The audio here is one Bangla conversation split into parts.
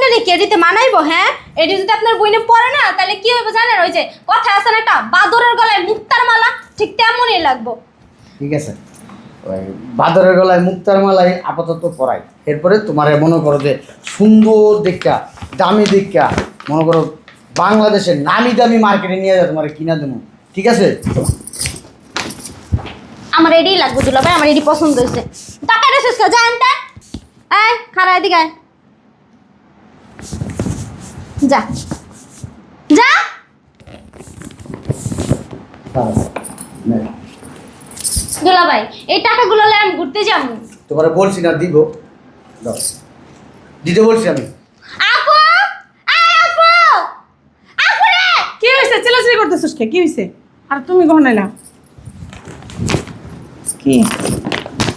আপনার কি এডিতে মানাইবো? হ্যাঁ, এডি যদি আপনার বইনে পড়ে না তাহলে কি হইব জানেন? ওই যে কথা আছে না একটা বাদরের গলায় মুক্তার মালা, ঠিক তেমনই লাগবো। ঠিক আছে, ওই বাদরের গলায় মুক্তার মালাই আপাতত পরাই, এরপরে তোমার মনে করো যে সুন্দর দেখা দামি দেখা মনে করো বাংলাদেশের নামি দামি মার্কেটে নিয়ে যায় তোমার কিনা দেবো। ঠিক আছে, আমার এডি লাগবে দুলা ভাই, আমার এডি পছন্দ হয়েছে। টাকা রেসেস কা জানতে এই খারা এদিকে আয়। যা যা। দুলা ভাই এই টাকাগুলো লয়ে আমি ঘুরতে যাবো। তোমার বলছি না দিব, দাও। দিতে বলছি আমি। আপু এই আপু, আপু রে কি হইছে? চিল্লাচিল্লি করতেছিস কে? কি হইছে? আর তুমি কখন এলা? কি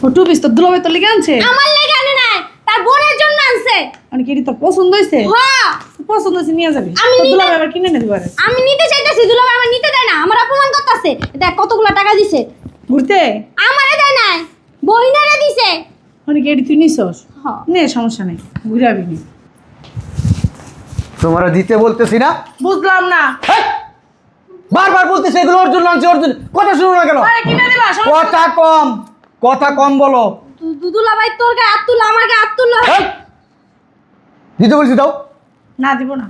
ও টুপিস তো দুলাভাই তো লিখে আনছে? আমার লেগে আনে নাই, তার বোনের জন্য আনছে। মানে কি তোর পছন্দ হইছে? হ্যাঁ পছন্দ হইছে নিয়ে যাবি। আমি তো নিতে- দুলাভাই আবার কিনে নেবে পারে। আমি নিতে চাইতেছি, দুলা ভাই আমার নিতে দেয় না, আমার অপমান করতেছে। দেখ কতগুলো টাকা দিছে, ঘুরতে আমারে দেয় নাই, বহিনারে দিছে। মানে কি এটি তুই নিছস? হ্যাঁ। নে, সমস্যা নেই, ঘুরে আবি নি। তোমার দিতে বলতেছি না, বুঝলাম না। হেই! বারবার বলতেছি এগুলো অর্জুন আনছে অর্জুন, কথা শুনো না কেন? আরে কিনে দিবা, সমস্যা কথা কম, কথা কম বলো। দুলা ভাই তোর গায়ে হাত তুললো, আমার গায়ে হাত তুললো। হেই! দিতে বলছি দাও। না দিব না।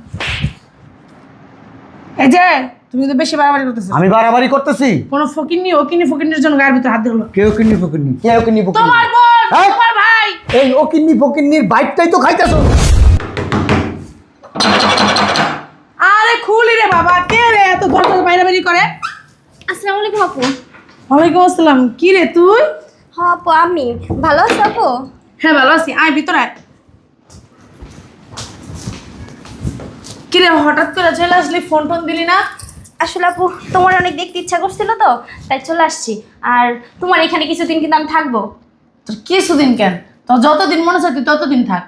এই যে তুমি তো বেশি বাড়াবাড়ি করতেছো। আমি বাড়াবাড়ি করতেছি? কোন ফকিন্নি ওকিনি ফকিন্নির জন্য গায়ের ভিতরে হাত দিল। কেউ কিন্নি ফকিন্নি, কেউ কিন্নি ফকিন্নি। তোমার বোন, হেই! তোমার ভাই। এই ও কিন্নি ফকিন্নির বাইকটাই তো খাইতেছো। আরে খুলি রে বাবা, কে রে এত দরজা বাইরে করে? আসসালামু আলাইকুম আপু। ওয়ালাইকুম আসসালাম। কি রে তুই? হ্যাঁ আপু, আমি ভালো আছি আপু। হ্যাঁ ভালো আছি, আয় ভিতরে আয়। কি রে হঠাৎ করে চলে আসলি, ফোন টোন দিলি না? আসলে আপু তোমার অনেক দেখতে ইচ্ছা করছিল তো, তাই চলে আসছি। আর তোমার এখানে কিছুদিন কিন্তু আমি থাকবো। তোর কিছুদিন কেন, তোর যতদিন মনে হয় তুই ততদিন থাক।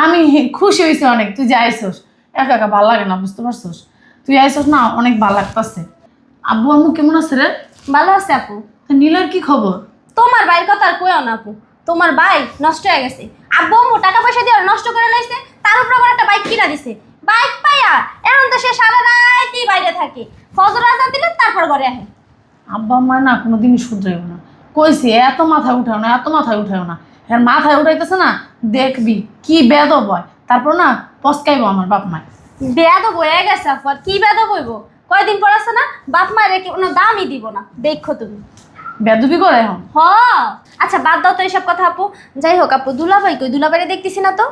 আমি খুশি হয়েছি অনেক তুই যে আইসোস। একা একা ভালো লাগে না, বুঝতে পারছোস? তুই আইসোস না, অনেক ভালো লাগতেছে। আব্বু আম্মু কেমন আছে রে? ভালো আছে আপু। তো নীলার কি খবর? তোমার ভাইয়ের কথা আর কইও না আপু, তোমার ভাই নষ্ট হয়ে গেছে। আব্বু আম্মু টাকা পয়সা দিয়ে নষ্ট করে লাইছে, তার উপর আবার একটা বাইক কিনা দিছে। বাইক পাইয়া এখন তো সে সারা রাতই বাইরে থাকে, ফজর আজান দিলে তারপর ঘরে আসে। আব্বা আম্মা না কোনোদিনই শুধরাইব না। কইছি এত মাথায় উঠাও না, এত মাথায় উঠাও না। এর মাথায় উঠাইতেছে না, দেখবি কি বেদব হয়। তারপর না পস্কাইব আমার বাপ মা। বেয়াদব হয়ে গেছে আপু, আর কি বেয়াদব হইব? কয়দিন পর আছে না, বাপ মায়ের কোনো দামই দিব না, দেখো তুমি। বেদবি করে এখন। হ আচ্ছা বাদ দাও তো এইসব কথা আপু। যাই হোক আপু, দুলাভাই কই? দুলাভাইরে দেখতেছি না তো।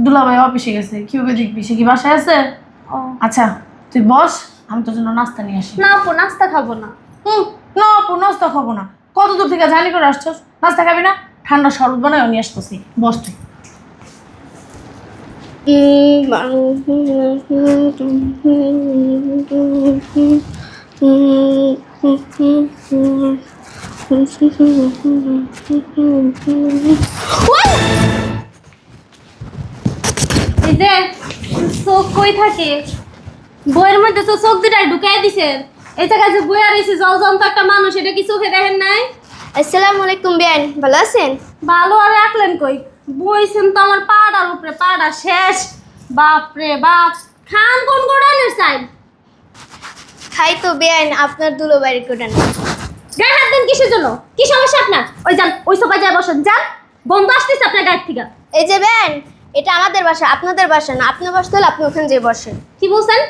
দুলাভাই অফিসে গেছে, কিভাবে দেখবি? সে কি বাসায় আছে? ও আচ্ছা তুই বস, আমি তোর জন্য নাস্তা নিয়ে আসি। না আপু, নাস্তা খাবো না। না আপু, নাস্তা খাবো না। কত দূর থেকে জানি করে আসছস, নাস্তা খাবি না? ঠান্ডা শরবত বানায় নিয়ে আসতেছি, বস তুই। এই যে চোখ কই থাকে, বইয়ের মধ্যে তো চোখ দুটা ঢুকাই দিছে। এই জায়গায় যে বইয়া রয়েছে জল জন্ত একটা মানুষ, এটা কি চোখে দেখেন নাই? আসসালামু আলাইকুম বিয়ান, ভালো আছেন? ভালো আর রাখলেন কই? বইছেন তো আমার পাড়ার উপরে, পাড়া শেষ। বাপ রে বাপ, খান কোন গোড়ানের চাই? খাই তো বিয়ান, আপনার দুলোবাড়ি কোটান। গায়ে হাত দেন কিসের জন্য? কি সমস্যা আপনার? ওই যান, ওই সোফায় যায় বসেন, যান। বন্ধ আসতেছে আপনার গায়ের থেকে। এই যে বিয়ান, এটা আমাদের বাসা, আপনাদের বাসা না। আপনি বসতে হলে আপনি ওখানে যেয়ে বসেন। কি বলছেন?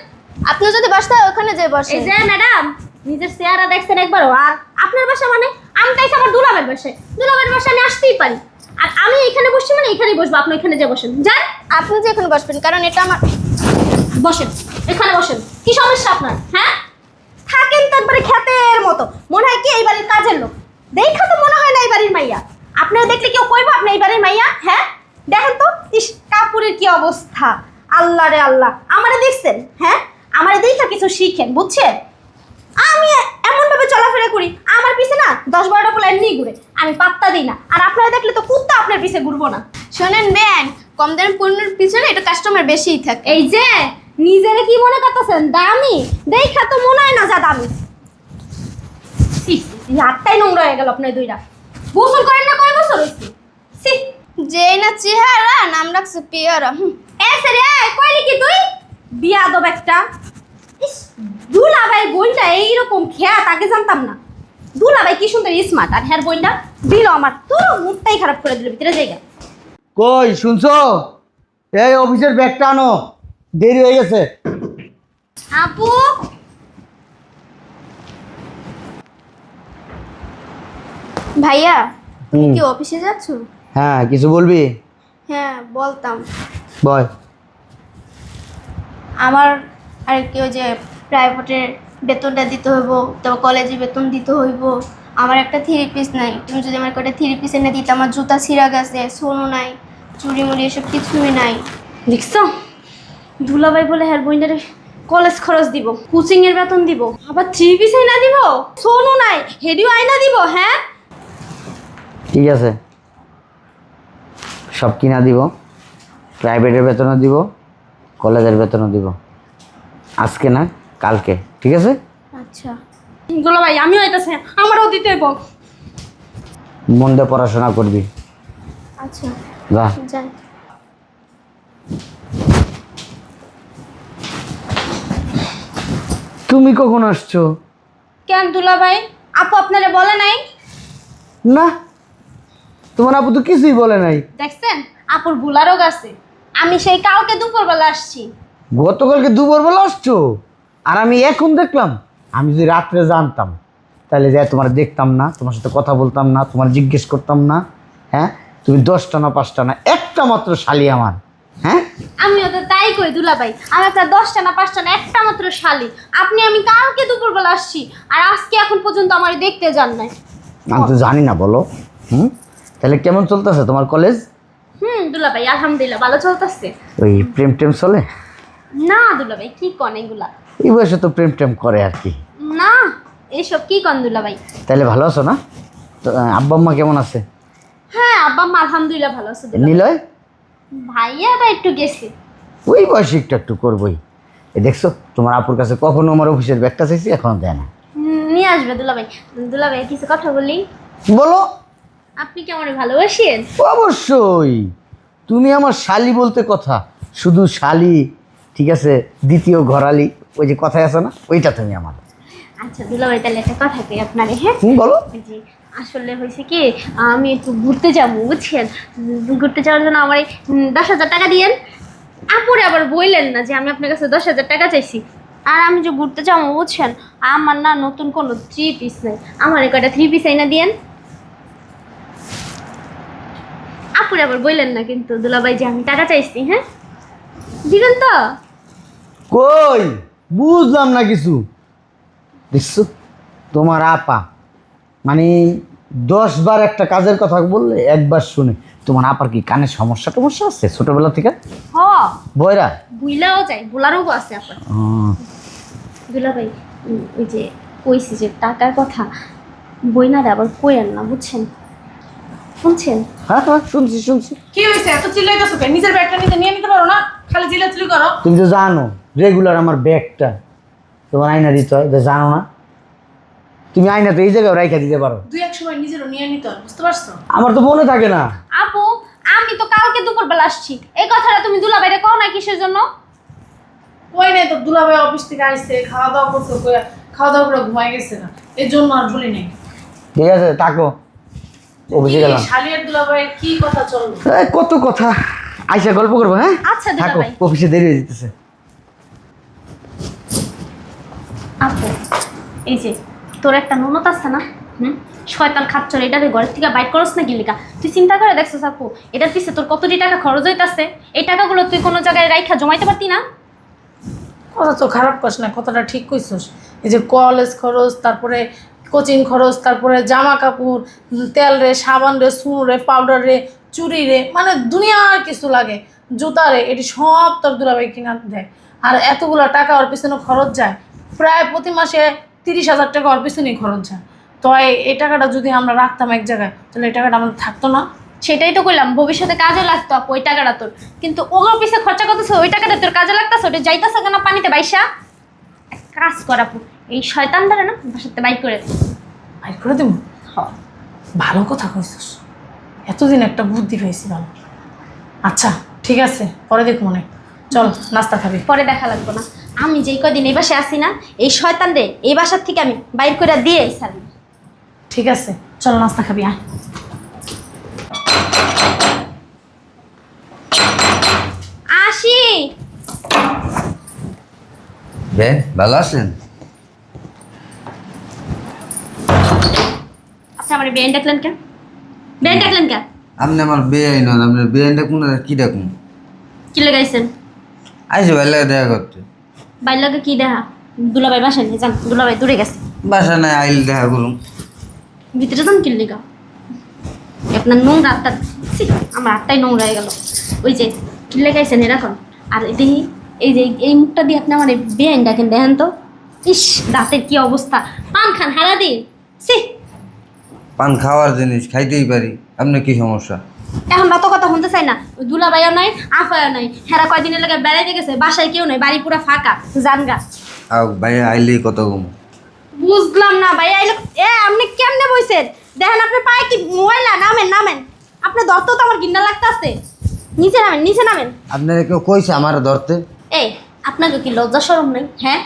আপনি যদি বসতে হয় ওখানে যেয়ে এই বসেন। যে ম্যাডাম, নিজের চেহারা দেখছেন একবারও? আর আপনার বাসা মানে? আমি তাইছি আমার দুলাবের বাসায়, দুলাবের বাসায় আমি আসতেই পারি। আর আমি এখানে বসছি মানে এখানেই বসবো, আপনি এখানে যে বসেন, যান। আপনি যে এখানে বসবেন, কারণ এটা আমার। বসেন, এখানে বসেন। কি সমস্যা আপনার? হ্যাঁ, থাকেন তো একবারে ক্ষেতের মতো, মনে হয় কি এই বাড়ির কাজের লোক। দেখা তো মনে হয় না এই বাড়ির মাইয়া। আপনারা দেখলে কেউ কইবো আপনি এই বাড়ির মাইয়া? হ্যাঁ, দেখেন তো ইস কাপড়ের কি অবস্থা। আল্লাহ রে আল্লাহ, আমারে দেখছেন? হ্যাঁ, আমারে দেখা কিছু শিখেন, বুঝছেন? আমি এমন ভাবে চলাফেরা করি, আমার পিছে না 10-12টা পোলা এমনি ঘুরে, আমি পাত্তা দিই না। আর আপনারা দেখলে তো কুত্তা আপনার পিছে ঘুরবো না। শোনেন বিয়ান, কম দামি পণ্যের পিছনে এটা কাস্টমার বেশিই থাকে। এই যে নিজেরে কি মনে করতেছেন দামি? দেখা তো মনে হয় না যা দামি। এই হাতটাই নোংরা হয়ে গেল আপনার দুইটা। গোসল করেন না কয় বছর হয়েছে? যে না চেহারা, নাম রাখছে পিয়ারা। এ সেরে কই কি তুই বিয়াদব একটা। ইস, দুলাভাই বোনটা এইরকম খেয়াত আগে জানতাম না। দুলাভাই কি সুন্দর স্মার্ট, আর হ্যার বোনটা দিল আমার তোর মুডটাই খারাপ করে দিল ভিতরে জায়গা। কই শুনছো? এই অফিসের ব্যাগটা আনো, দেরি হয়ে গেছে। আপু ভাইয়া তুমি হুম। কি অফিসে যাচ্ছ? হ্যাঁ, কিছু বলবি? হ্যাঁ বলতাম। বল। আমার আর কি ওই যে প্রাইভেটের বেতনটা দিতে হইব, তারপর কলেজে বেতন দিতে হইব। আমার একটা থ্রি পিস নাই, তুমি যদি আমার একটা থ্রি পিস এনে দিতে। আমার জুতা ছিঁড়া গেছে, সোনো নাই, চুড়ি মুড়ি এসব কিছুই নাই। দেখছো দুলাভাই বলে হ্যার বোনটারে কলেজ খরচ দিব, কোচিং এর বেতন দিব, আবার 3 পিস আইনা দিব, সোনু নাই হেডিও আইনা দিব। হ্যাঁ ঠিক আছে, সব কিনা দিব, প্রাইভেটের বেতনও দিব, কলেজের বেতনও দিব, আজকে না কালকে, ঠিক আছে? আচ্ছা দুলাভাই আমিও আইতাছি, আমারও দিতে হইব। মন দিয়ে পড়াশোনা করবি। আচ্ছা যা। যাই। তুমি কখন আসছো? কেন দুলাভাই আপু আপনারে বলে নাই? না, তোমার আপু তো কিছুই বলে নাই। দেখছেন আপুর ভুলারও গেছে, আমি সেই কালকে দুপুরবেলা আসছি। গতকালকে দুপুরবেলা আসছো, আর আমি এখন দেখলাম। আমি যদি রাত্রে জানতাম তাহলে যাই তোমার দেখতাম না, তোমার সাথে কথা বলতাম না, তোমার জিজ্ঞেস করতাম না। হ্যাঁ, তুমি 10টা না 5টা না একটা মাত্র শালি আমার। হ্যাঁ, আমিও তো তাই কই দুলাভাই, আমি একটা 10টা না 5টা না একটা মাত্র শালি। আমি কালকে দুপুরবেলা আসছি, আর আজকে এখন পর্যন্ত আমার দেখতে যান নাই। আমি তো জানি না, বলো। তাহলে কেমন চলতেছে তোমার কলেজ? দুলাভাই আলহামদুলিল্লাহ ভালো চলতেছে। ওই প্রেম টেম চলে? না দুলাভাই কি কন এগুলা? এই বয়সে তো প্রেম টেম করে আর কি। না এসব কি কন দুলাভাই? তাহলে ভালো আছো না? তো আব্বা আম্মা কেমন আছে? হ্যাঁ আব্বা আম্মা আলহামদুলিল্লাহ ভালো আছে দুলাভাই। নিলয়? ভাইয়াটা একটু গেছে। ওই বয়সে একটু একটু করবোই। এই দেখছো তোমার আপুর কাছে কখনো আমার অফিসের ব্যাগটা চাইছি, এখনো দেয় না। নিয়ে আসবে দুলাভাই। দুলাভাই কিছু কথা বলি। বলো। আপনি কি আমার ভালোবাসেন? অবশ্যই, তুমি আমার শালি বলতে কথা, শুধু শালি, ঠিক আছে? দ্বিতীয় ঘরালি, ওই যে কথায় আছে না, ওইটা তুমি আমার। আচ্ছা দুলাভাই তাহলে একটা কথা কই আপনারে। হ্যাঁ বলো। ওই যে আসলে হয়েছে কি, আমি একটু ঘুরতে যাবো বুঝছেন। ঘুরতে যাওয়ার জন্য আমার এই 10,000 টাকা দিয়েন। আপুরে আবার বললেন না যে আমি আপনার কাছে 10,000 টাকা চাইছি। আর আমি যে ঘুরতে যাবো বুঝছেন, আমার না নতুন কোনো 3 পিস নেই, আমার কয়টা 3 পিস আইনা দিয়েন। আপুরে আবার বললেন না কিন্তু দুলাভাই যে আমি টাকা চাইছি। হ্যাঁ দিবেন তো? কই বুঝলাম না কিছু। দেখছো তোমার আপা, মানে 10 বার একটা কাজের কথা বললে একবার শুনে। তোমার আপার কি কানে সমস্যা টমস্যা আছে ছোটবেলা থেকে? হ বয়রা? বুইলাও যায়, বোলারও আছে আপনার। দুলাভাই ওই যে কইছি যে টাকার কথা, বইনারে আবার কইেন না বুঝছেন। শুনছেন? হ্যাঁ হ্যাঁ, শুনছি শুনছি। কি হয়েছে এত চিল্লাইতেছো কেন? নিজের ব্যাগটা নিতে নিয়ে নিতে পারো না? খালি চিল্লাচিল্লি করো। তুমি তো জানো রেগুলার আমার ব্যাগটা তোমার আয়না দিতে হয়, এটা জানো না? তুমি আয়না তো এই জায়গায় রাইখা দিতে পারো। দুই এক সময় নিজেরও নিয়ে নিতে হয়, বুঝতে পারছো? আমার তো মনে থাকে না। আপু আমি তো কালকে দুপুরবেলা আসছি, এই কথাটা তুমি দুলাভাইরে কও না কিসের জন্য? ওই নাই তো, দুলাভাই অফিস থেকে আসছে, খাওয়া দাওয়া করছে, খাওয়া দাওয়া করে ঘুমাই গেছে না, এই জন্য আর বলি নাই। ঠিক আছে থাকো, অফিসে গেলাম। শালিয়ার দুলাভাইয়ের কি কথা চললো? এই কত কথা, আইসা গল্প করবো। হ্যাঁ আচ্ছা থাকো, দুলাভাই। অফিসে দেরি হয়ে যেতেছে। আপু এই যে তোর একটা ননদ আছে না, শয়তান খাচ্ছর, এটারে ঘরের থেকে বাইট করস না গিলিকা? তুই চিন্তা করে দেখছিস আপু এটার পিছে তোর কতটি টাকা খরচ হইতাছে? এই টাকাগুলো তুই কোনো জায়গায় রাইখা জমাইতে পারতি না? কথা তো খারাপ কস না, কথাটা ঠিক কইছস। এই যে কলেজ খরচ, তারপরে কোচিং খরচ, তারপরে জামা কাপড়, তেল রে, সাবান রে, চুন রে, পাউডার রে, চুড়ি রে, মানে দুনিয়ার কিছু লাগে, জুতা রে, এটি সব তোর দুলাভাই কিনা দেয়। আর এতগুলো টাকা ওর পিছনে খরচ যায়, প্রায় প্রতি মাসে 30,000 টাকা ওর পিছনেই খরচ যায়। তো এই টাকাটা যদি আমরা রাখতাম এক জায়গায়, তাহলে এই টাকাটা আমাদের থাকতো না। সেটাই তো কইলাম, ভবিষ্যতে কাজে লাগতো আপু ওই টাকাটা তোর। কিন্তু ওগুলোর পিছে খরচা করতেছে, ওই টাকাটা তোর কাজে লাগতেছে, ওটা যাইতেছে কেন পানিতে বাইসা? এক কাজ কর আপু, এই শয়তানটারে না বাসাতে বাইক করে দে। বাইর করে দেবো? ভালো কথা কইছস, এতদিন একটা বুদ্ধি পেয়েছি ভালো। আচ্ছা ঠিক আছে, পরে দেখ মনে চল নাস্তা খাবি। পরে দেখা লাগবে না। আমি যেই কদিন এই বাসায় আসি না, এই শয়তান রে এই বাসার থেকে আমি বাইর করে দিয়ে সারি। ঠিক আছে চল নাস্তা খাবি আয়। আসি। বেন ভালো আছেন? আপনি আমার বেআইন ডাকলেন কেন? বেআইন ডাকলেন কেন? আপনি আমার বেআই নন, আপনার বেআই ডাকুন না কি ডাকুন? কি লাগাইছেন? আইসি ভাই লাগে দেখা করতে। বাইর লাগে কি দেখা? দুলাভাই বাসায় নিয়ে যান, দুলাভাই দূরে গেছে। বাসা নাই আইলে দেখা করুন। ভিতরে যান কি লেগা? আপনার নোংরা আত্মা, আমার আত্মাই নোংরা হয়ে গেল। ওই যে কি লেগাইছেন এরকম। আর দেখি এই যে এই মুখটা দিয়ে আপনি আমার বেআইন ডাকেন, দেখেন তো। ইস, দাঁতের কি অবস্থা! পান খান হারা দিন। সি, পান খাওয়ার জিনিস খাইতেই পারি, আপনার কি সমস্যা? এখন অত কথা শুনতে চাই না। ওই দুলাভাইও নাই, আফায়ও নাই। হেরা কয়দিনের লেগে বেড়াইতে গেছে, বাসায় কেউ নাই, বাড়ি পুরো ফাঁকা। জানগা আও ভাই আইলেই কত কম। বুঝলাম না ভাই। আইলো এ আপনি কেমনে বইছেন? দেখেন আপনার পায়ে কি মোবাইল? নামেন নামেন। আপনার দরতো তো আমার গিন্না লাগতাছে। নিচে নামেন, নিচে নামেন। আপনারা কেউ কইছে আমার ধরতে? এই আপনাকে কি লজ্জা শরম নেই? হ্যাঁ,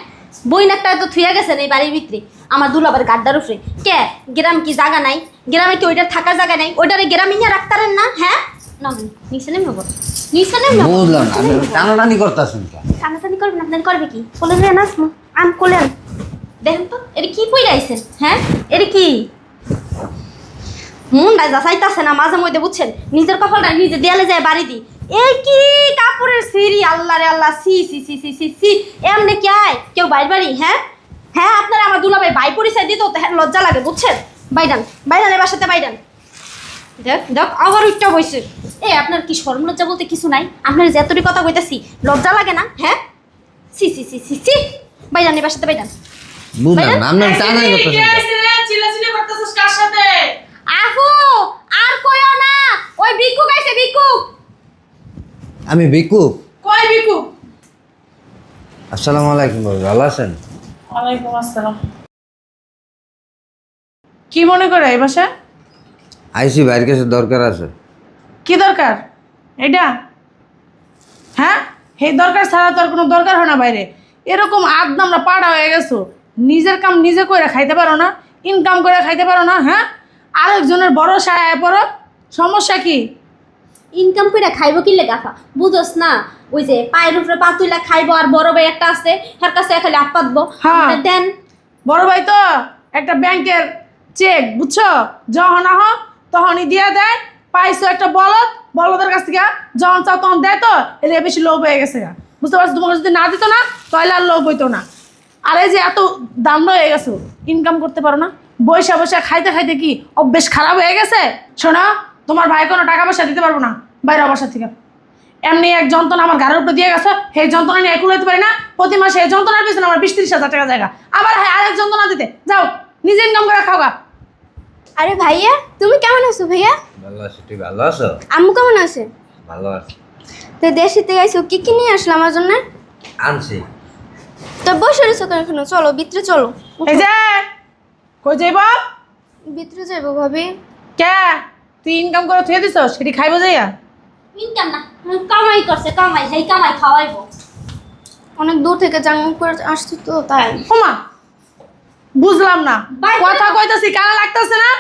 বইন একটা তো থুয়া গেছেন এই বাড়ির ভিতরে আমার দুলাবার গাড্ডার উপরে। কে গ্রাম কি জায়গা নাই? গ্রামে কি ওইটার থাকার জায়গা নাই? ওইটারে গ্রামে নিয়ে রাখতারেন না? হ্যাঁ, নামেন, নিচে নেমে বল, নিচে নেমে। বুঝলাম না, আপনি টানাটানি করতেছেন কেন? টানাটানি করবেন? আপনার করবে কি? কোলে নিয়ে নাচবো? আন কোলে আন। দেখেন তো এটা কি কইরা আইছেন? হ্যাঁ, এটা কি মুন্ডা যাচাইতাছে না মাঝে মধ্যে, বুঝছেন? নিজের কপালটা নিজে দেয়ালে যায় বাড়ি দি। এই কি কাপড়ের সিঁড়ি! আল্লাহ রে আল্লাহ, সি সি সি সি সি সি। এমনি কি আয় কেউ বাইর বাড়ি? হ্যাঁ হ্যাঁ, আপনারা আমার দুলাভাই ভাই পরিচয় দিত তো হ্যাঁ, লজ্জা লাগে, বুঝছেন? বাইরান বাইরান, এবার সাথে বাইরান। দেখ দেখ আবার উঠটা বইছে। এ আপনার কি শরম লজ্জা বলতে কিছু নাই? আপনার যে এতটি কথা কইতাছি লজ্জা লাগে না? হ্যাঁ, সি সি সি সি সি। বাইরান, এবার সাথে বাইরান। বুঝলাম না, আপনার টানাটানি করতেছেন কেন? চিল্লাচিল্লি করতেছিস কার সাথে? আহু, আর কইও না। ওই ভিক্ষুক আইছে, ভিক্ষুক। আমি বিকু। কই বিকু? আসসালামু আলাইকুম ভাই, ভালো আছেন? ওয়ালাইকুম আসসালাম। কি মনে করে এই বাসায়? আইসি ভাইয়ের কাছে দরকার আছে। কি দরকার এটা? হ্যাঁ, এই দরকার ছাড়া তোর কোনো দরকার হয় না বাইরে। এরকম আদনামরা পাড়া হয়ে গেছো, নিজের কাম নিজে করে খাইতে পারো না, ইনকাম করে খাইতে পারো না। হ্যাঁ, আরেকজনের বড় সায় পড়ো, সমস্যা কি? ইনকাম কইরা খাইবো কি লেগে আফা? বুঝোস না? ওই যে পায়ের উপরে পা তুইলা খাইবো, আর বড় ভাই একটা আছে, হের কাছে খালি হাত পাতবো। হ্যাঁ। আমারে দেন। বড় ভাই তো একটা ব্যাংকের চেক, বুঝছো? যখন আহ তখনই দিয়ে দেয়। পাইছো একটা বলদ, বলদের কাছ থেকে যখন চাও তখন দেয়। তো এলে বেশি লোভ হয়ে গেছে, বুঝতে পারছো? তোমাকে যদি না দিত না তাহলে আর লোভ হইতো না। আর এই যে এত দাম হয়ে গেছো, ইনকাম করতে পারো না, বৈশা বৈশা খাইতে খাইতে কি অভ্যেস খারাপ হয়ে গেছে? শোনো, তোমার ভাই কোনো টাকা পয়সা দিতে পারবো না বাইরে বাসা থেকে। এমনি এক যন্ত্রণা আমার ঘরের উপরে দিয়ে গেছো, সেই যন্ত্রণা নিয়ে একুল হইতে পারি না। প্রতি মাসে এই যন্ত্রণার পিছনে আমার 20-30 হাজার টাকা জায়গা, আবার হ্যাঁ আরেক যন্ত্রণা দিতে যাও। নিজে ইনকাম করে খাওয়া। আরে ভাইয়া, তুমি কেমন আছো ভাইয়া? ভালো আছি, তুই ভালো আছো? আম্মু কেমন আছে? ভালো আছি। তো দেশে থেকে আইসো, কি কি নিয়ে আসলো আমার জন্য? আনছি। তো বসে রয়েছো কেন? চলো ভিতরে চলো। এই যে কই যাইব? ভিতরে যাইবো ভাবি। কে তুই ইনকাম করে থুয়ে দিছ সেটি খাইবো যাইয়া? ইনকাম না, কামাই করছে, কামাই, সেই কামাই খাওয়াইবো। অনেক দূর থেকে জাং করে আসছি তো তাই। ওমা, বুঝলাম না, বাইরে কথা বেরো। কইতাছি কানে লাগতেছে না?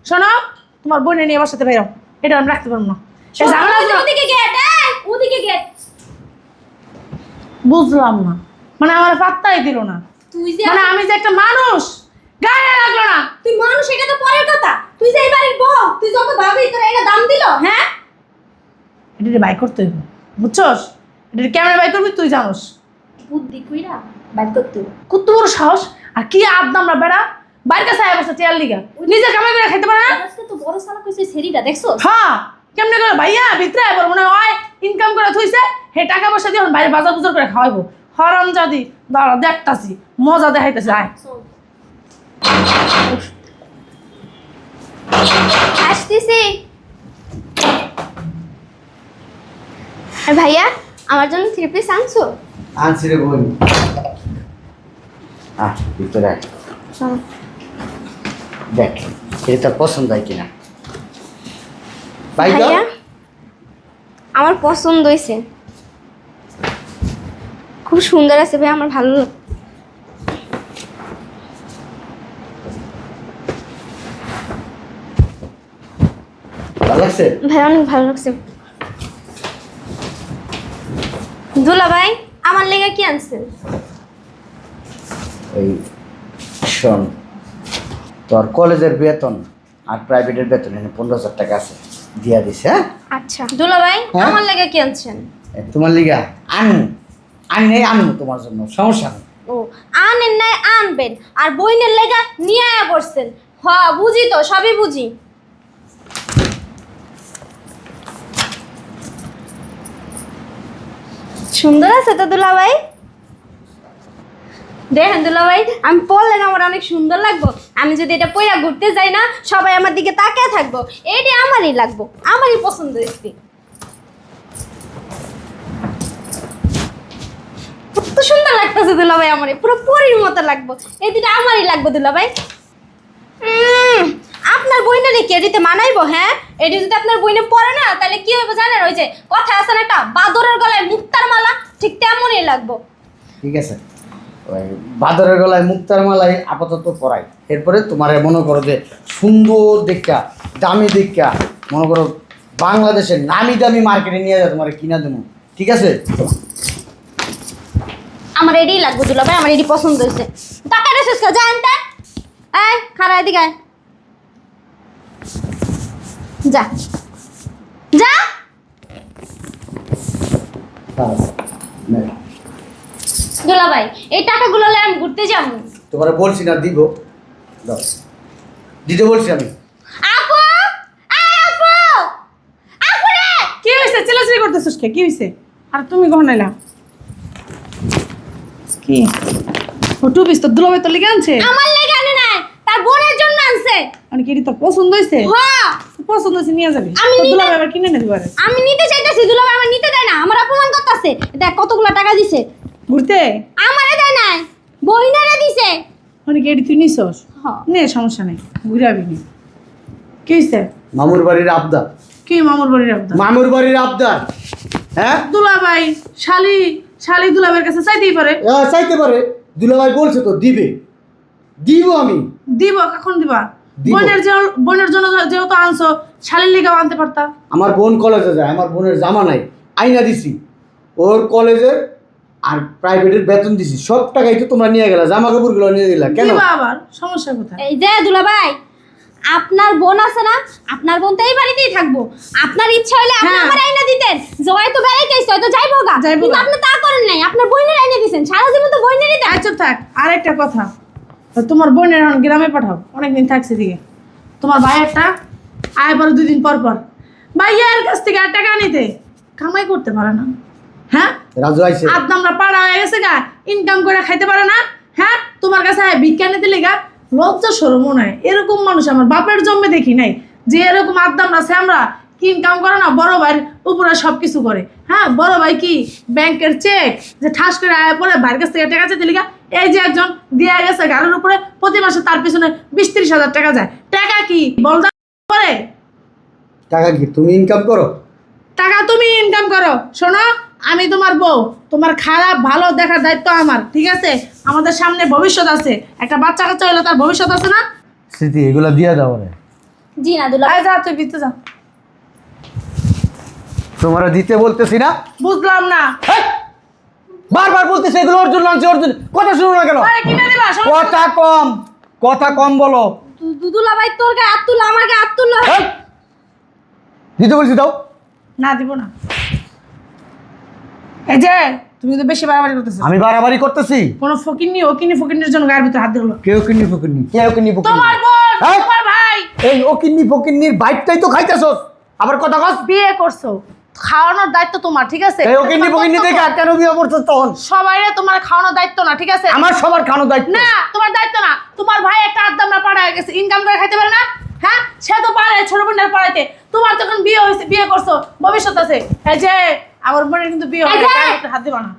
শোনো, তোমার বোনে নিয়ে আমার সাথে বেরো, এটা আমি রাখতে পারবো না। এই ঝামেলা ওই যে ওদিকে গেট, ওদিকে গেট। বুঝলাম না, মানে আমার পাত্তাই দিল না। তুই যে মানে আমি যে একটা মানুষ, গায়ে লাগলো না। তুই মানুষ, এটা তো পরের কথা। তুই যে এই বাড়ির বউ, তুই যত ভাবি তোর এটা দাম দিল। হ্যাঁ, এটা বাই করতে হইব, বুঝছস? এটা কেমন বাই করবি তুই জানোস। বুদ্ধি কইরা বাইর করতে হবে। কত বড় সাহস! আর কি আদনামরা বেড়া, বাইরের কাছে আয় বসে চেয়ার লিগা, নিজের কামাই করে খাইতে পারে না। আজকে তো বড় সালা কইছে সেরিটা দেখছো? হ্যাঁ, কেমনে করে ভাইয়া ভিতরে আয় বলবো না? হয় ইনকাম করে থুইছে, হে টাকা পয়সা দিয়ে বাইরে বাজার বুজার করে খাওয়াইবো। হরাম জাদি, দাঁড়া দেখতাছি, মজা দেখাইতেছে। আয় আসতেছি। আর ভাইয়া, আমার জন্য 3 পিস আনছো? আনছি রে বোন। ভিতরে আয়। চলো। দেখ এটা তোর পছন্দ হয় কিনা। ভাই ভাইয়া, আমার পছন্দ হয়েছে। খুব সুন্দর আছে ভাই, আমার ভালো লাগে। ভালো লাগছে? ভাই অনেক ভালো লাগছে। দুলা ভাই আমার লেগে কি আনছেন? এই শোন, তোর কলেজের বেতন আর প্রাইভেটের বেতন এখানে 15,000 টাকা আছে, দিয়া দিস। হ্যাঁ, আচ্ছা দুলা ভাই হ্যাঁ? আমার লেগে কি আনছেন? তোমার লিগা আনমু তোমার জন্য, সমস্যা নেই। ও আনেন নাই আনবেন, আর বইনের লেগা নিয়ে আয়া পড়ছেন। হ বুঝি তো, সবই বুঝি। সুন্দর আছে তো দুলা ভাই। দেখেন দুলা ভাই, আমি পড়লে না আমার অনেক সুন্দর লাগবো। আমি যদি এটা পইরা ঘুরতে যাই না, সবাই আমার দিকে তাকিয়ে থাকবো। এইটা আমারই লাগবো, আমারই পছন্দ হয়েছে। কত সুন্দর লাগতেছে দুলা ভাই, আমারই পুরো পরীর মতো লাগবো। এই দুটা আমারই লাগবো দুলা ভাই। আপনার বইনে রেখে এটিতে মানাইবো? হ্যাঁ, এটি যদি আপনার বইনে পড়ে না, তাহলে কি হইব জানেন? ওই যে কথা আছে না, একটা বাদরের গলায় মুক্তার মালা, ঠিক তেমনই লাগবো। ঠিক আছে, ওই বাদরের গলায় মুক্তার মালাই আপাতত পরাই। এরপরে তোমার মনে করো যে সুন্দর দেখা, দামি দেখা, মনে করো বাংলাদেশের নামি দামি মার্কেটে নিয়ে যায়, তোমার কিনা দেবো। ঠিক আছে? আমার এটাই লাগবে দুলা ভাই, আমার এটি পছন্দ হয়েছে। টাকা রেসেস কা জান তা এই খারা এদিকে আয়। যা যা। দুলা ভাই এই টাকাগুলো লয়ে আমি ঘুরতে যাবো। তোমার বলছি না দিব, দাও। দিতে বলছি আমি। আপু এই আপু, আপু রে। কি হয়েছে? চিল্লাচিল্লি করতেছিস কে? কি হয়েছে? আর তুমি কখন এলা? কি ও টুপিস তো দুলাভাই তো লিখে আনছে? আমার লেগে আনে নাই, তার বোনের জন্য আনছে। মানে কি তোর পছন্দ হয়েছে? হ্যাঁ পছন্দ হয়েছে নিয়ে যাবি। আমি তোর নিতে- দুলাভাই আবার কিনে নেবে পারে। আমি নিতে চাইতেছি, দুলা ভাই আমার নিতে দেয় না, আমার অপমান করতেছে। দেখ কতগুলো টাকা দিছে, ঘুরতে আমারে দেয় নাই, বহিনারে দিছে। মানে কি এটি তুই নিছস? হ্যাঁ। নে সমস্যা নেই, ঘুরে আবি নি। কি হয়েছে? মামুর বাড়ির আবদার, কি মামুর বাড়ির আবদার? মামুর বাড়ির আবদার। হ্যাঁ, দুলাভাই শালি দুলাভাইয়ের কাছে চাইতেই পারে। চাইতে পারে, দুলাভাই বলছে তো দিবে, দিব আমি। দিব, কখন দিবা? দিব। বোনের জন্য যেহেতু আনছো, শালির লিগাও আনতে পারতা। আমার বোন কলেজে যায়, আমার বোনের জামা নাই, আইনা দিছি। ওর কলেজের আর প্রাইভেটের বেতন দিছি, সব টাকাই তো তোমরা নিয়ে গেলা, জামা কাপড়গুলো নিয়ে গেলা কেন? দিবা আবার, সমস্যা কোথায়? এই যে দুলা ভাই, আপনার বোন আছে না, আপনার বোন তো এই বাড়িতেই থাকবো। আপনার ইচ্ছা হলে আপনি হ্যাঁ। আমার আইনা দিতেন, জয় তো বেড়াইতে আইছে, হয়তো যাইবো গা। যাইবো কিন্তু গা। আপনি তা করেন নাই, আপনার বোনের আইনা দিছেন। সারা জীবন তো বোনেরই দেন। আচ্ছা থাক, আর একটা কথা, তো তোমার বোনের এখন গ্রামে পাঠাও, অনেকদিন থাকছে দিকে। তোমার ভাইয়েরটা আয় পরে 2 দিন পর পর ভাইয়ার কাছ থেকে আর টাকা নিতে, কামাই করতে পারে না। হ্যাঁ, রাজু আইছে, আজ আমরা পাড়া হয়ে গেছে গা, ইনকাম করে খাইতে পারে না। হ্যাঁ, তোমার কাছে ভিক্ষা নিতে লেগা লজ্জা সরম নয়। এরকম মানুষ আমার বাপের জন্মে দেখি নাই, যে এরকম আদ্দামরা আমরা কি ইনকাম করে না, বড় ভাইয়ের উপরে সব কিছু করে। হ্যাঁ, বড় ভাই কি ব্যাংকের চেক যে ঠাস করে আয় পরে ভাইয়ের কাছ থেকে টাকা চাইতে লেগা, এই যে একজন দিয়ে গেছে গাড়ির উপরে, প্রতি মাসে তার পিছনে 20-30 হাজার টাকা যায়। টাকা কি বলদা করে? টাকা কি তুমি ইনকাম করো? টাকা তুমি ইনকাম করো। শোনো, আমি তোমার বউ, তোমার খারাপ ভালো দেখার দায়িত্ব আমার। ঠিক আছে? আমাদের সামনে ভবিষ্যৎ আছে, একটা বাচ্চা কাচ্চা হলে তার ভবিষ্যৎ আছে না? স্মৃতি এগুলো দিয়ে দাও রে। জি না দুলা আয় যা, তুই ভিতরে যা। তোমরা দিতে বলতেছি না? বুঝলাম না। হেই! বারবার বলতেছি এগুলো অর্জুন আনছে, অর্জুন। কথা শুনো না কেন? আরে কিনে দিবা, সমস্যা নেই। কথা কম বলো। দুলা ভাই তোর গায়ে হাত তুললো, আমার গায়ে হাত তুললো। হেই! দিতে বলছি দাও। না দিব না। এই যে তুমি তো বেশি বাড়াবাড়ি করতেছো। আমি বাড়াবাড়ি করতেছি? কোন ফকিন্নির জন্য গায়ের ভিতরে হাত দিলো। কেউ কিন্নি ফকিন্নি, কেউ কিন্নি ফকিন্নি। তোমার বোন, হ্যাঁ? তোমার ভাই এই ও কিন্নি ফকিন্নির বাইকটাই তো খাইতেছস, আবার কথা কস। বিয়ে করছো, খাওয়ানোর দায়িত্ব তোমার। ঠিক আছে? এই ও কিন্নি ফকিন্নি দেখে আর কেন বিয়ে করছস তখন? সবাইরে তোমার খাওয়ানোর দায়িত্ব না। ঠিক আছে? আমার সবার খানো দায়িত্ব। না, তোমার দায়িত্ব না। তোমার ভাই একটা আদ্দামরা পাড়ায় গেছে, ইনকাম করে খাইতে পারে না। হ্যাঁ, সে তো পারে ছোট বোনের পাড়াইতে। তোমার যখন বিয়ে হয়েছে, বিয়ে করছো, ভবিষ্যৎ আছে। এই যে আমার বোনের কিন্তু বিয়ে হবে, এই যে! গায়ের ভিতরে হাত দিবা না।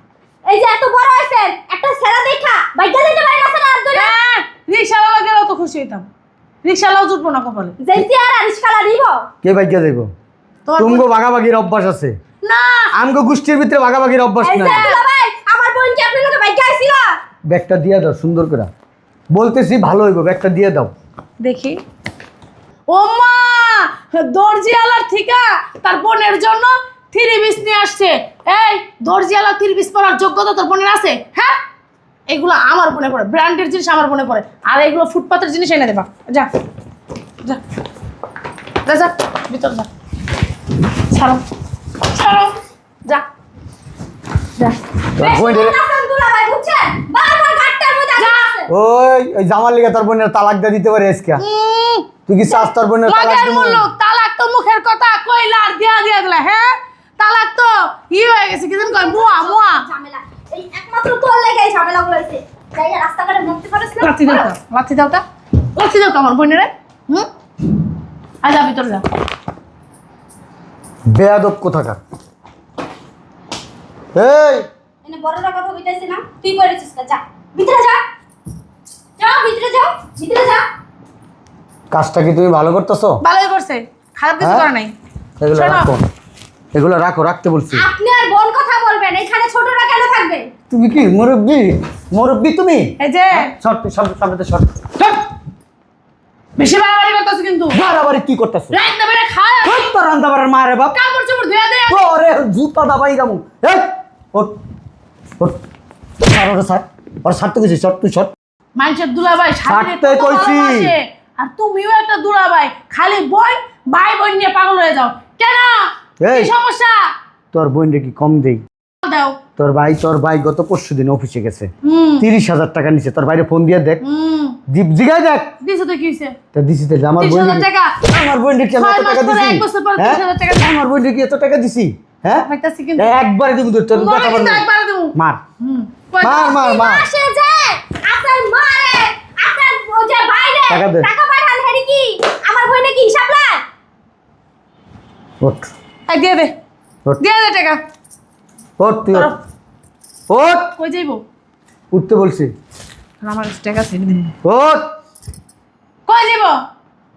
এই যে এত বড় হয়েছেন, একটা সেরা দেখা বাইকা দিতে পারেন না সেরা হাত ধরে। হ্যাঁ, রিক্সাওয়ালা গেলেও তো খুশি হইতাম। রিক্সাওয়ালাও জুটবো না কপালে। যেতে আর রিস্কালা দিব। কে বাইকে যাইব? তোমার তুমগো ভাগাভাগির অভ্যাস আছে, না, আমগো গোষ্ঠীর ভিতরে ভাগাভাগির অভ্যাস এই যে নাই। দুলা ভাই, আমার বোনকে ব্যাগটা দিয়ে দাও সুন্দর করে, বলতেছি ভালো হইব, ব্যাগটা দিয়ে দাও। দেখি। ও মা, দর্জিওয়ালার থিকা তার বোনের জন্য 3 পিস নিয়ে আসছে। এই দর্জিওয়ালা 3 পিস পরার যোগ্যতা তোর বোনের আছে? হ্যাঁ, এগুলো আমার বোনে পড়ে, ব্র্যান্ডের জিনিস আমার বোনে পড়ে, আর এগুলো ফুটপাতের জিনিস এনে দেবা। যা যা যা যা, ভিতর যা, ছাড়ো ছাড়ো, যা যা। তোর বোনের দুলাভাই বুঝছেন, বারবার ঘাটটার মধ্যে আছে। ওই জামার লিগে তোর বোনের তালাক দিয়ে দিতে পারে আজকে। তুই কি চাস তোর বোনের তালাক লগের দিবি? মুলুক, তালাক তো মুখের কথা, কইলা আর দিয়া দিয়া গেলা। হ্যাঁ, তালাক তো হয়ে গেছে, কি জানি কয় মুয়া মুয়া। ঝামেলা এই একমাত্র তোর লেগে এই ঝামেলাগুলো হইছে। যাই রাস্তাঘাটে মুক্তি পারিস না। লাথি দাও তা, লাথি দাও তা, লাথি দাও তা আমার বোনেরে। যা ভিতরে যা। বেয়াদব কোথাকার। এই এনে বড়রা কথা কইতাছিস না, তুই কইরেছিস কা? যা ভিতরে যা, যা ভিতরে যাও, ভিতরে যা। কাজটা কি তুমি ভালো করতেছো? ভালোই করছে, খারাপ কিছু হ্যাঁ? করে নাই। এগুলো শোনো। রাখো, এগুলো রাখো, রাখতে বলছি। আপনি আর বোন কথা বলবেন, এখানে ছোটরা কেন থাকবে? তুমি কি মুরব্বি? মুরব্বি তুমি? এই যে short short short short short. বেশি বাড়াবাড়ি করতেছ কিন্তু। বাড়াবাড়ি কি করতেছো? রাত না বেড়ে খায়, তোর রান্না বাড়ার মারে বাপ। কাপড় চোপড় ধুয়ে দেয়। ওরে জুতা দাবাই দামু। এই ওঠ ওঠ, ছাড় ওরে ছাড়, ওরে ছাড়তে গেছি, শর্ট তুই শর্ট। মানুষের দুলাভাই সাথে ছাড়তে কইছি। আর তুমিও একটা দুলাভাই, খালি বোন ভাই বোন নিয়ে পাগল হয়ে যাও কেন? এই। কি সমস্যা? তোর বোনরে কি কম দেই? দাও। তোর ভাই গত পরশু দিন অফিসে গেছে, হুম 30,000 টাকা নিছে। তোর বাইরে ফোন দিয়ে দেখ, হুম, জিগায় দেখ। দিছো তো কি হইছে? তা দিছি তো আমার 30,000 বোন, টাকা। আমার বোনরে কি আমি 6 এত মাস টাকা পরে, দিছি? 1 বছর পরে হ্যাঁ? 30,000 টাকা। আমার বোনরে কি এত টাকা দিছি? হ্যাঁ, পাইতাছি কিন্তু। একবারে দিব তোর তোর তোমারে কথা কিন্তু বল। একবারে দেবো। মার হুম, মার মার মার। মাসে যে আপনার মারে, আপনার ও যে বাইরে টাকা দে। টাকা পাঠান, হেডি কি আমার বোনে কি হিসাব নাই? ওঠ এই দিয়ে দে, ওঠ দিয়ে দে টাকা। ওঠ তুই ওঠ। ধরো। ওঠ, কই যাইবো? উঠতে বলছি। আমার কাছে টাকা ছিল দিন। ওঠ, কই যাইবো?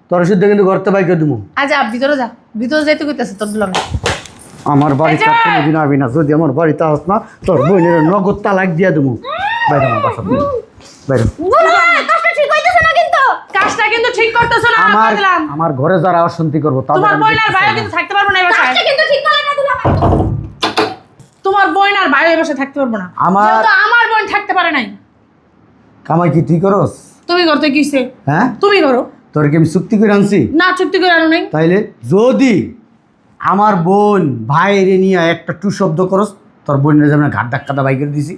তোর শুদ্ধ কিন্তু ঘরতে বাইকে দিব। আচ্ছা ভিতরে যা, ভিতরে যাইতে কইতাছে তোর দুলাভাই। আমার বাড়ি এই যে! থাকতে দিন আবি না, যদি আমার বাড়িতে আস না তোর বোনের নগদ তালাক দিয়া দেবো। বাইরে আমার বাসা থেকে, বাইরে। দুলাভাই কাজটা ঠিক হইতেছে না কিন্তু। কাজটা কিন্তু ঠিক করতেছ না, আমার আমি দিলাম। আমার ঘরে যারা অশান্তি করবো তাদের তোমার আমি বোন আর দেখতে ভাই চাই না। কিন্তু থাকতে পারবো না এই বাসায়। কাজটা কিন্তু ঠিক করে না দুলাভাই। তোমার বোন আর ভাই এই বাসায় থাকতে পারবো না। আমার- যেহেতু আমার বোন থাকতে পারে নাই। কামাই কি তুই করস? তুমি করতে কিসে? হ্যাঁ, তুমি করো তোর কি আমি চুক্তি করে আনছি? না, চুক্তি করে আনো নাই। তাইলে যদি আমার বোন ভাইরে নিয়ে একটা টু শব্দ করস, তোর বোনের যেমন ঘাট ধাক্কাটা বাই করে দিছি,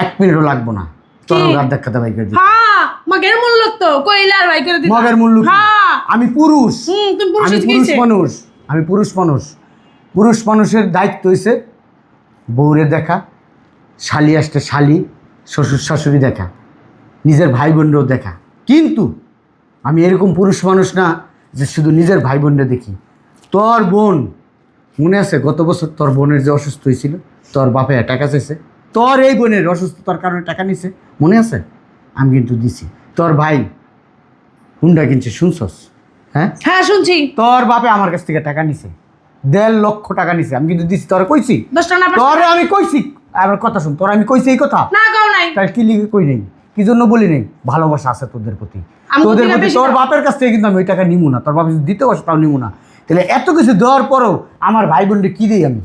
1 মিনিটও লাগবো না, তোর কি? ঘাট ধাক্কাটা বাই করে দিছি। হ্যাঁ, মগের মূল্য তো কইলা আর ভাই করে দিতা। মগের মূল্য কি? হ্যাঁ, আমি পুরুষ, তুমি পুরুষ আমি হইছে পুরুষ কিসে? মানুষ, আমি পুরুষ মানুষ। পুরুষ মানুষের দায়িত্ব হইছে বউরে দেখা, শালি আসতে শালি, শ্বশুর শাশুড়ি দেখা, নিজের ভাই বোনরাও দেখা। কিন্তু আমি এরকম পুরুষ মানুষ না যে শুধু নিজের ভাই বোনরা দেখি। তোর বোন মনে আছে গত বছর তোর বোনের যে অসুস্থ হয়েছিল, তোর বাপে টাকা চাইছে, তোর এই বোনের অসুস্থতার কারণে টাকা নিছে, মনে আছে? আমি কিন্তু দিছি। তোর ভাই হুন্ডা কিনছে, শুনছস? হ্যাঁ, হ্যাঁ শুনছি। তোর বাপে আমার কাছ থেকে টাকা নিছে, 1.5 লক্ষ টাকা নিছে, আমি কিন্তু দিছি। তোরে কইছি, 10 টাকা না পাঁচ তোরে আমি কইছি, আমার কথা শুন, তোর আমি কইছি এই কথা। না গাও নাই। তাই কি লিখে কই নেই, কি জন্য বলি নেই? ভালোবাসা আছে তোদের প্রতি, আমি তোদের তোকে প্রতি। বেশি তোর না। বাপের কাছ থেকে কিন্তু আমি ওই টাকা নিবো না, তোর বাপ যদি দিতে বসে তাও নিবো না। তাহলে এত কিছু দেওয়ার পরেও আমার ভাই বোনকে কি দিই, আমি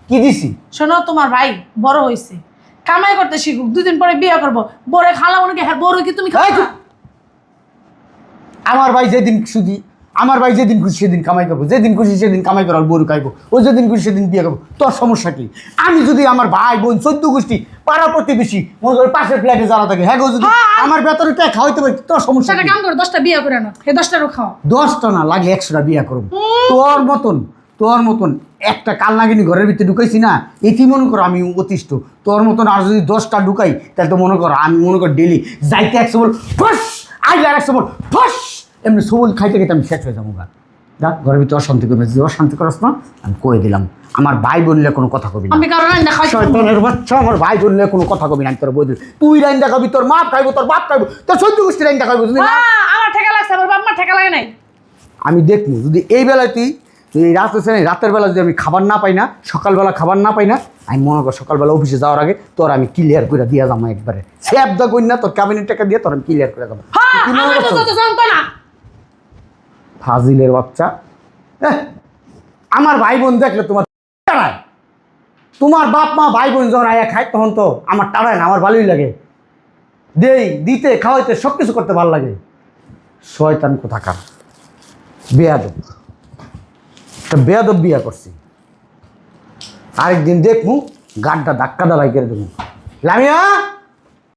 কি দিছি? শোনো, তোমার ভাই বড় হইছে, কামাই করতে শিখুক, 2 দিন পরে বিয়ে করবো। বড়ে খালা মনে হ্যাঁ বড় কি তুমি এই খাও? চুপ! আমার ভাই যেদিন খুশি, আমার ভাই যেদিন খুশি সেদিন কামাই করবো, যেদিন খুশি সেদিন কামাই করার বড় খাইবো, ও যেদিন খুশি সেদিন বিয়ে করবো। তোর সমস্যা কি? আমি যদি আমার ভাই বোন 14 গোষ্ঠী পাড়া প্রতিবেশী মনে করি পাশের ফ্ল্যাটে যারা থাকে, হ্যাঁ গো, যদি আমার বেতনে টাকা খাওয়াইতে পারি, তোর সমস্যা সেটা কি? কাম করো, 10টা বিয়ে করে আনো, এই 10টারও খাও। 10টা না লাগে 100টা বিয়ে করবো। তোর মতন একটা কালনাগিনী ঘরের ভিতরে ঢুকাইছি না, এটি মনে করো আমি অতিষ্ঠ। তোর মতন আর যদি 10টা ঢুকাই তাহলে তো মনে করো আমি মনে কর ডেলি যাইতে 100 বল ফস, আইলে আর 100 বল ফস, এমনি সবল খাইতে খাইতে আমি শেষ হয়ে যাবো। গা ঘরের ভিতরে অশান্তি করবে, যদি অশান্তি করস না আমি কয়ে দিলাম, আমার ভাই বললে কোনো কথা কবি না। আমি কারণ দেখাই শয়তানের বাচ্চা, আমার ভাই বললে কোনো কথা কবি না, আমি তোর বই দিল। তুই রাইন দেখাবি, তোর মা খাইবো, তোর বাপ খাইবো, তোর 14 গোষ্ঠী রাইন দেখাবো, বুঝলি না? আমার ঠেকা লাগছে, আমার বাপ মার ঠেকা লাগে নাই। আমি দেখবো যদি এই বেলায় তুই এই রাত হচ্ছে না, রাতের বেলা যদি আমি খাবার না পাই না, সকালবেলা খাবার না পাই না, আমি মনে কর সকালবেলা অফিসে যাওয়ার আগে তোর আমি ক্লিয়ার করে দিয়া যাবো একবারে স্যাপ দা কই না তোর কাবিনের টাকা দিয়ে তোর আমি ক্লিয়ার করে যাবো হ্যাঁ তুই মনে আমার তো করছো? যত যন্ত্রণা। ফাজিলের বাচ্চা আমার ভাই বোন দেখলে তোমার টাড়ায় তোমার বাপ মা ভাই বোন যখন আয়া খায় তখন তো আমার টাড়ায় না আমার ভালোই লাগে দিতে খাওয়াইতে সব কিছু করতে ভালো লাগে শয়তান কোথাকার বেয়াদব একটা বেয়াদব বিয়া করছি আরেকদিন দেখমু গাড্ডা ধাক্কা দা ভাই করে দেবো লামিয়া